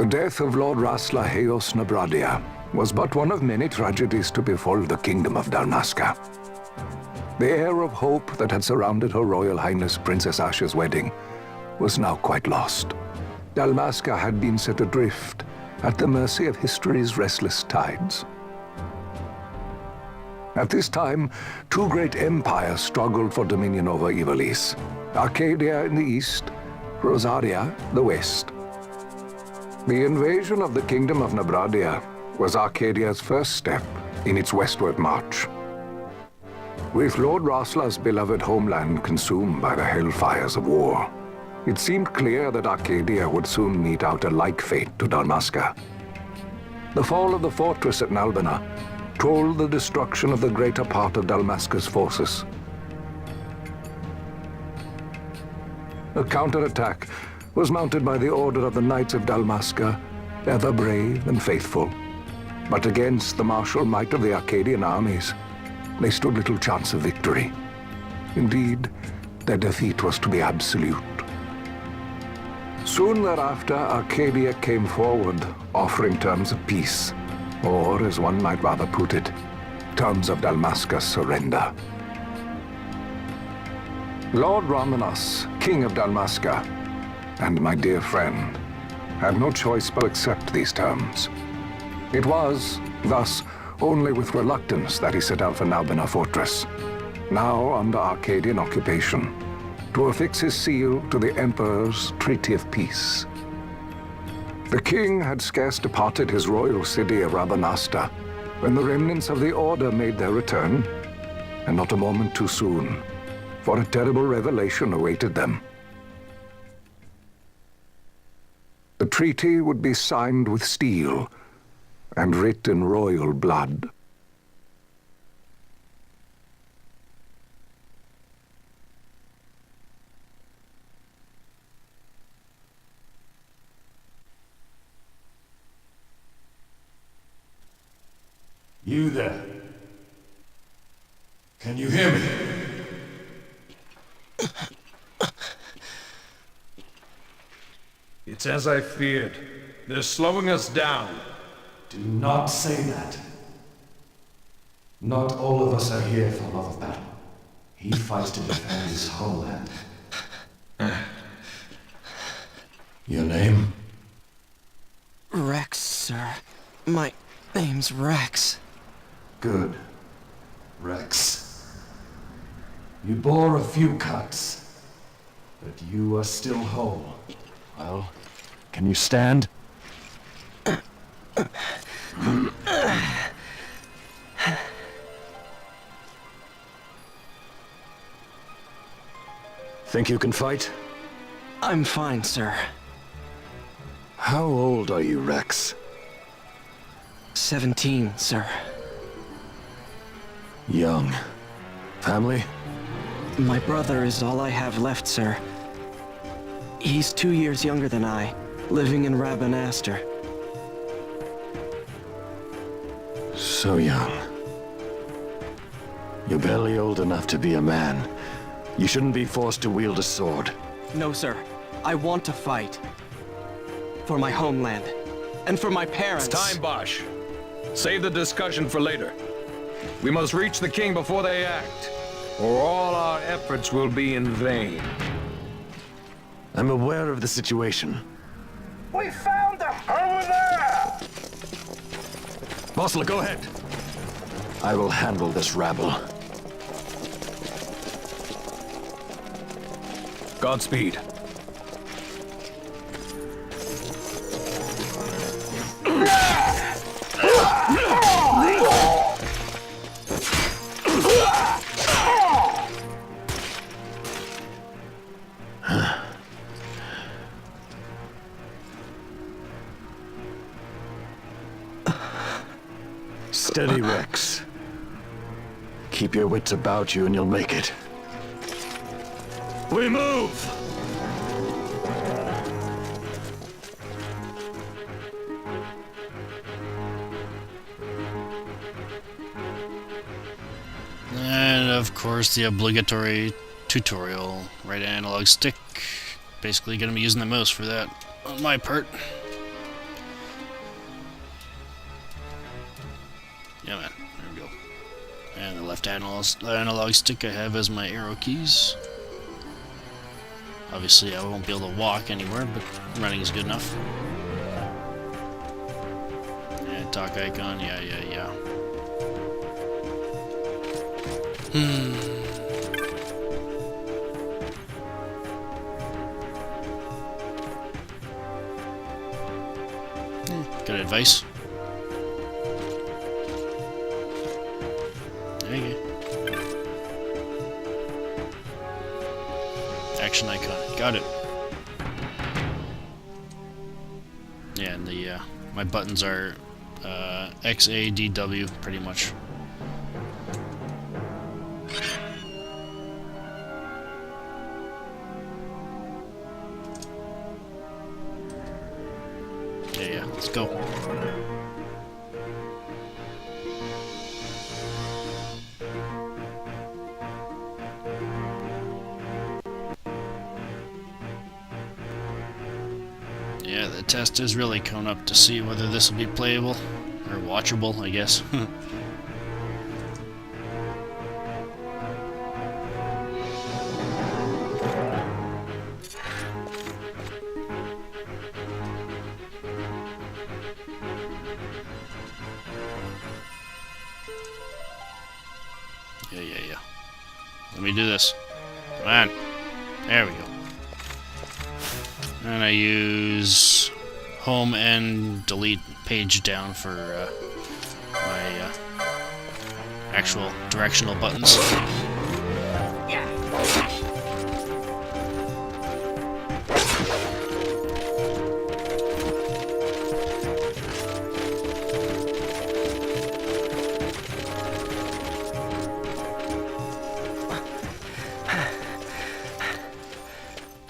The death of Lord Rasla Heos Nabradia was but one of many tragedies to befall the kingdom of Dalmasca. The air of hope that had surrounded Her Royal Highness Princess Asha's wedding was now quite lost. Dalmasca had been set adrift at the mercy of history's restless tides. At this time, two great empires struggled for dominion over Ivalice: Arcadia in the east, Rosaria the west. The invasion of the Kingdom of Nabradia was Arcadia's first step in its westward march. With Lord Rasla's beloved homeland consumed by the hellfires of war, it seemed clear that Arcadia would soon mete out a like fate to Dalmasca. The fall of the fortress at Nalbina told the destruction of the greater part of Dalmasca's forces. A counterattack was mounted by the order of the Knights of Dalmasca, ever brave and faithful. But against the martial might of the Arcadian armies, they stood little chance of victory. Indeed, their defeat was to be absolute. Soon thereafter, Arcadia came forward, offering terms of peace, or, as one might rather put it, terms of Dalmasca's surrender. Lord Ramanas, King of Dalmasca, and my dear friend, had no choice but accept these terms. It was, thus, only with reluctance that he set out for Nalbina Fortress, now under Arcadian occupation, to affix his seal to the Emperor's Treaty of Peace. The king had scarce departed his royal city of Rabanasta when the remnants of the Order made their return, and not a moment too soon, for a terrible revelation awaited them. The treaty would be signed with steel and writ in royal blood. You there? Can you hear me? It's as I feared. They're slowing us down. Do not say that. Not all of us are here for love of battle. He fights to defend his homeland. Your name? Rex, sir. My name's Rex. Good. Rex. You bore a few cuts, but you are still whole. Well, can you stand? Think you can fight? I'm fine, sir. How old are you, Rex? 17, sir. Young. Family? My brother is all I have left, sir. He's 2 years younger than I, living in Rabanastre. So young. You're barely old enough to be a man. You shouldn't be forced to wield a sword. No, sir. I want to fight. For my homeland. And for my parents. It's time, Bosch. Save the discussion for later. We must reach the king before they act, or all our efforts will be in vain. I'm aware of the situation. We found them! Over there! Bossler, go ahead. I will handle this rabble. Godspeed. Steady, Rex. Keep your wits about you and you'll make it. We move! And of course the obligatory tutorial. Right analog stick. Basically gonna be using the mouse for that on my part. Yeah, man. There we go. And the left analog stick I have as my arrow keys. Obviously, I won't be able to walk anywhere, but running is good enough. And talk icon, yeah. Good advice. There you go. Action icon. Got it. Yeah, and the my buttons are X, A, D, W, pretty much. Yeah, let's go. Yeah, the test is really coming up to see whether this will be playable, or watchable, I guess. Yeah. Let me do this. Come on. There we go. And I use home and delete page down for my actual directional buttons.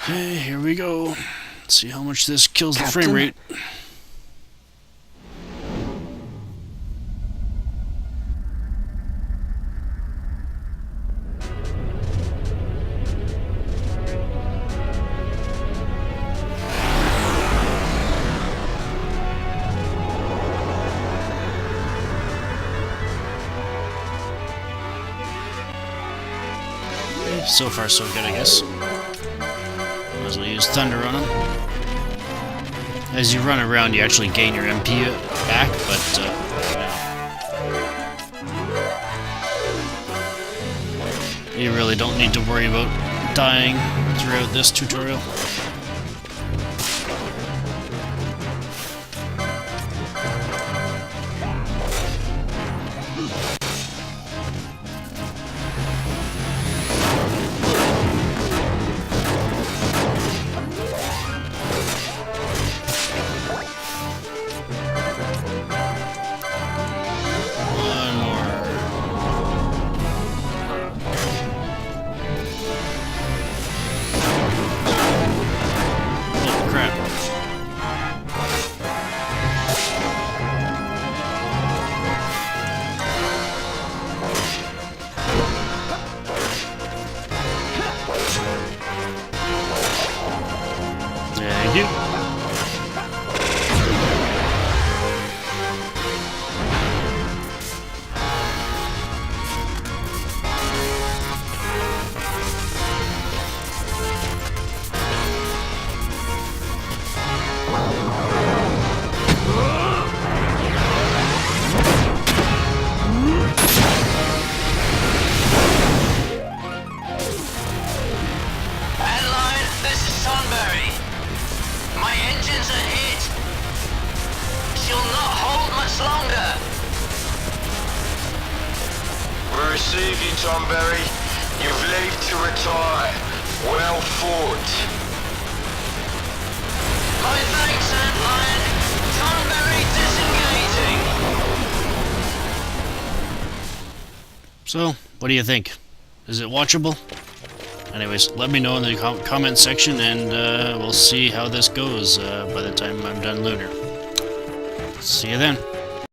Okay, here we go. Let's see how much this kills the frame rate. Okay, so far so good, I guess. Might as well use Thunder on him. As you run around, you actually gain your MP back, but you really don't need to worry about dying throughout this tutorial. Thank you. We receive you, Tomberry. You've leave to retire. Well fought. My thanks, Antlion. Tomberry disengaging. So, what do you think? Is it watchable? Anyways, let me know in the comment section, and we'll see how this goes by the time I'm done Lunar. See you then.